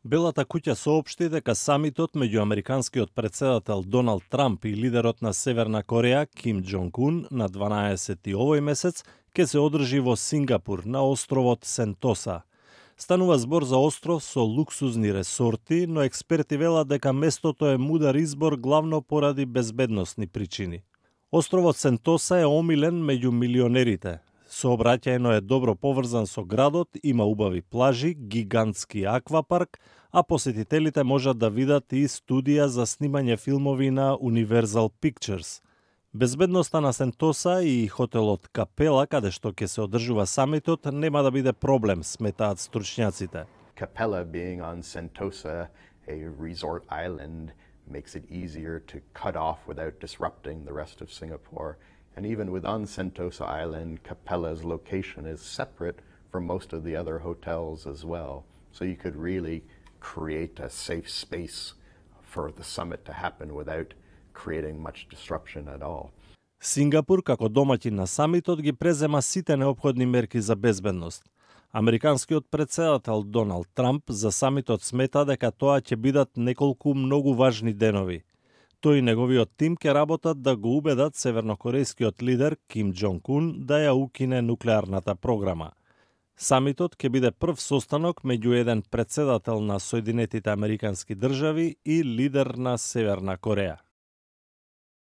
Белата куќа соопшти дека самитот меѓу американскиот председател Доналд Трамп и лидерот на Северна Кореја Ким Џонг Ун на 12 овој месец ќе се одржи во Сингапур на островот Сентоса. Станува збор за остров со луксузни ресорти, но експерти велат дека местото е мудар избор главно поради безбедносни причини. Островот Сентоса е омилен меѓу милионерите. Сообраќајно е добро поврзан со градот, има убави плажи, гигантски аквапарк, а посетителите можат да видат и студија за снимање филмови на Universal Pictures. Безбедноста на Сентоса и хотелот Капела, каде што ќе се одржува самитот, нема да биде проблем, сметаат стручњаците. Capella being on Sentosa, a resort island, makes it easier to cut off without disrupting the rest of Singapore. And even within Sentosa Island, Capella's location is separate from most of the other hotels as well. So you could really create a safe space for the summit to happen without creating much disruption at all. Сингапур, како домаќин на самитот, ги презема сите неопходни мерки за безбедност. Американскиот председател Доналд Трамп за самитот смета дека тоа ќе бидат неколку многу важни денови. Тој и неговиот тим ќе работат да го убедат севернокорејскиот лидер Ким Џонг Ун да ја укине нуклеарната програма. Самитот ќе биде прв состанок меѓу еден председател на Соединетите Американски држави и лидер на Северна Кореја.